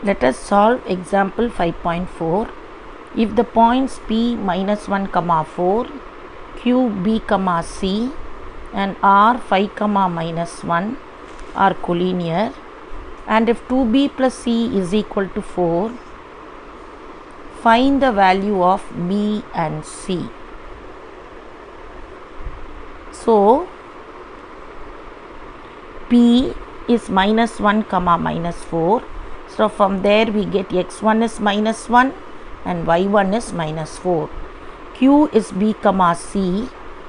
Let us solve example 5.4. If the points P minus 1 comma 4, Q B comma C and R 5 comma minus 1 are collinear, and if 2B plus C is equal to 4, find the value of B and C. So P is minus 1 comma minus 4. So from there we get x1 is minus 1 and y1 is minus 4. Q is B comma C.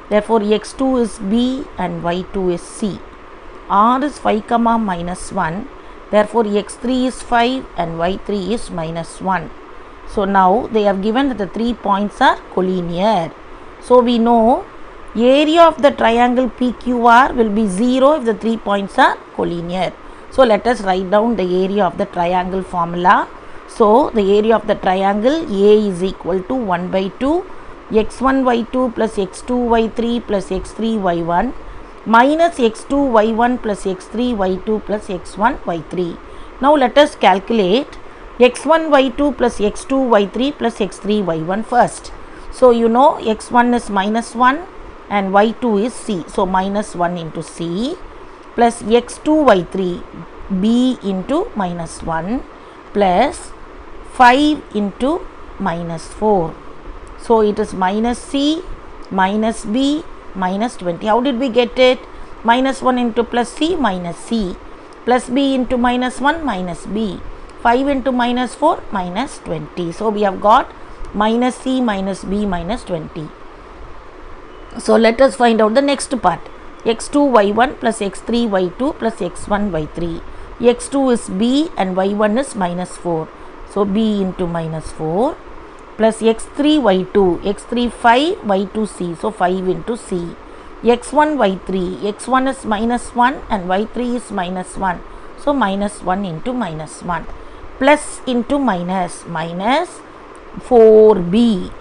Therefore x2 is B and y2 is C. R is 5 comma minus 1. Therefore x3 is 5 and y3 is minus 1. So now they have given that the 3 points are collinear. So we know area of the triangle PQR will be 0 if the 3 points are collinear. So let us write down the area of the triangle formula. So the area of the triangle A is equal to 1 by 2 x1 y2 plus x2 y3 plus x3 y1 minus x2 y1 plus x3 y2 plus x1 y3. Now let us calculate x1 y2 plus x2 y3 plus x3 y1 first. So you know x1 is minus 1 and y2 is C. So minus 1 into C plus x2 y3 B into minus 1 plus 5 into minus 4. So it is minus C minus B minus 20. How did we get it? Minus 1 into plus C minus C plus B into minus 1 minus B. 5 into minus 4 minus 20. So we have got minus C minus B minus 20. So let us find out the next part. x2 y1 plus x3 y2 plus x1 y3. x2 is B and y1 is minus 4. So B into minus 4 plus x3 y2. x3 5, y2 C. So 5 into C. x1 y3. x1 is minus 1 and y3 is minus 1. So minus 1 into minus 1. Plus into minus. Minus 4B.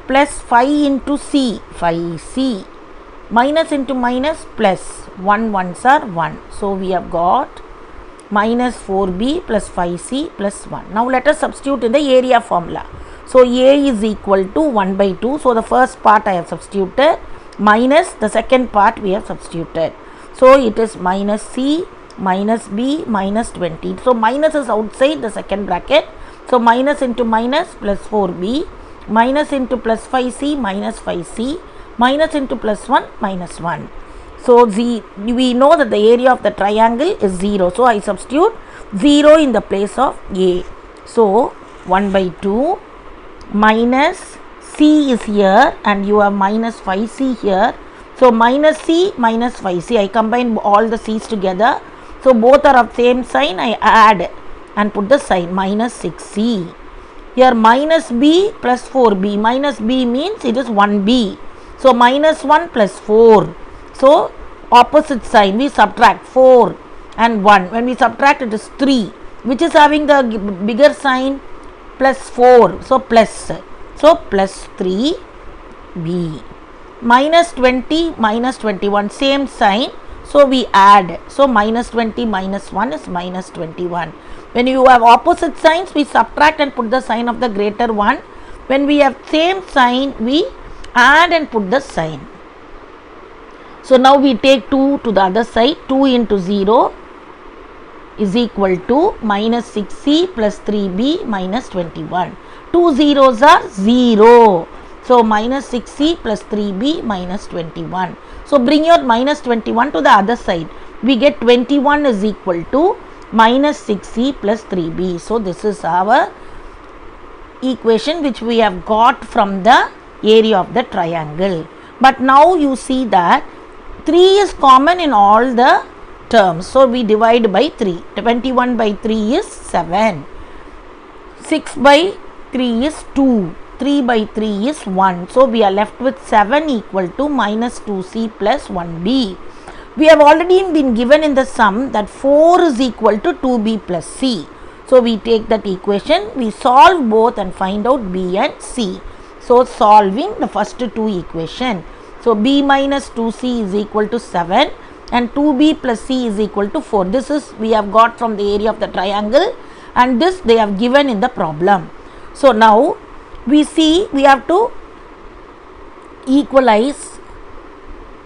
Plus 5 into C. 5C. Minus into minus plus 1 ones are 1. So we have got minus 4B plus 5C plus 1. Now let us substitute in the area formula. So A is equal to 1 by 2. So the first part I have substituted minus the second part we have substituted. So it is minus C minus B minus 20. So minus is outside the second bracket. So minus into minus plus 4B minus into plus 5C minus 5C minus into plus 1 minus 1. So we know that the area of the triangle is 0. So I substitute 0 in the place of A. So 1 by 2 minus C is here and you have minus 5C here. So minus C minus 5C. I combine all the C's together. So both are of same sign. I add and put the sign minus 6C. Here minus B plus 4B. Minus B means it is 1B. So minus 1 plus 4. So opposite sign we subtract 4 and 1. When we subtract it is 3. Which is having the bigger sign? Plus 4. So plus. So plus 3B. Minus 20 minus 21. Same sign. So we add. So minus 20 minus 1 is minus 21. When you have opposite signs we subtract and put the sign of the greater one. When we have same sign we add and put the sign. So now we take 2 to the other side. 2 into 0 is equal to minus 6C plus 3B minus 21. 2 zeros are 0. So minus 6C plus 3B minus 21. So bring your minus 21 to the other side. We get 21 is equal to minus 6C plus 3B. So this is our equation which we have got from the area of the triangle. But now you see that 3 is common in all the terms. So we divide by 3. 21 by 3 is 7. 6 by 3 is 2. 3 by 3 is 1. So we are left with 7 equal to minus 2C plus 1B. We have already been given in the sum that 4 is equal to 2B plus C. So we take that equation, we solve both and find out B and C. So solving the first two equation. So B minus 2C is equal to 7 and 2b plus c is equal to 4. This is we have got from the area of the triangle, and this they have given in the problem. So now we see we have to equalize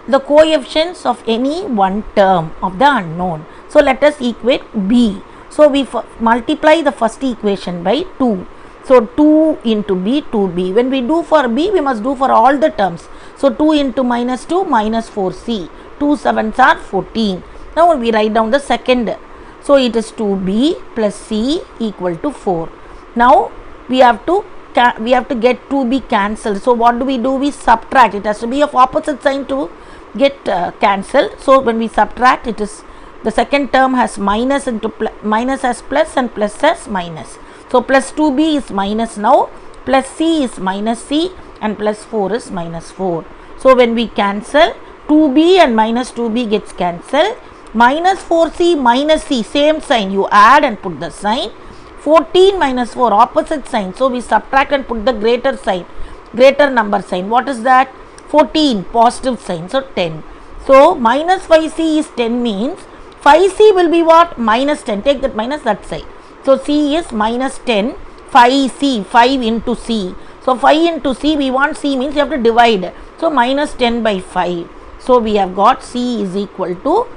the coefficients of any one term of the unknown. So let us equate b. So we multiply the first equation by 2. So 2 into b, 2b. When we do for b, we must do for all the terms. So 2 into minus 2, minus 4c. 2 7s are 14. Now we write down the second. So it is 2b plus c equal to 4. Now we have to get 2b cancelled. So what do? We subtract. It has to be of opposite sign to get cancelled. So when we subtract, it is the second term has minus into minus as plus and plus as minus. So plus 2b is minus now, plus c is minus c, and plus 4 is minus 4. So when we cancel, 2b and minus 2b gets cancelled. Minus 4c minus c, same sign, you add and put the sign. 14 minus 4, opposite sign. So we subtract and put the greater sign, greater number sign. What is that? 14, positive sign. So 10. So minus 5c is 10 means 5c will be what? Minus 10. Take that minus that side. So c is minus 10. 5c, 5 into c. So 5 into c, we want c means you have to divide. So minus 10 by 5. So we have got c is equal to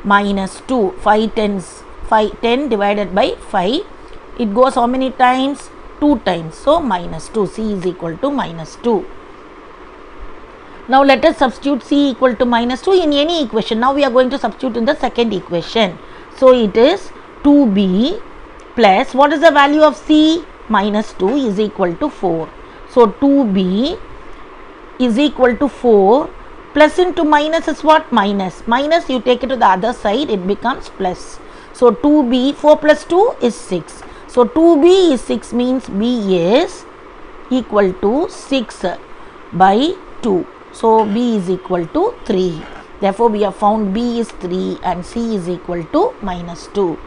minus 2. 10 divided by 5. It goes how many times? 2 times. So minus 2. C is equal to minus 2. Now let us substitute c equal to minus 2 in any equation. Now we are going to substitute in the second equation. So it is 2b plus, what is the value of c? Minus 2 is equal to 4. So 2b is equal to 4. Plus into minus is what? Minus. Minus, you take it to the other side, it becomes plus. So 2b, 4 plus 2 is 6. So 2b is 6 means b is equal to 6 by 2. So b is equal to 3. Therefore we have found b is 3 and c is equal to minus 2.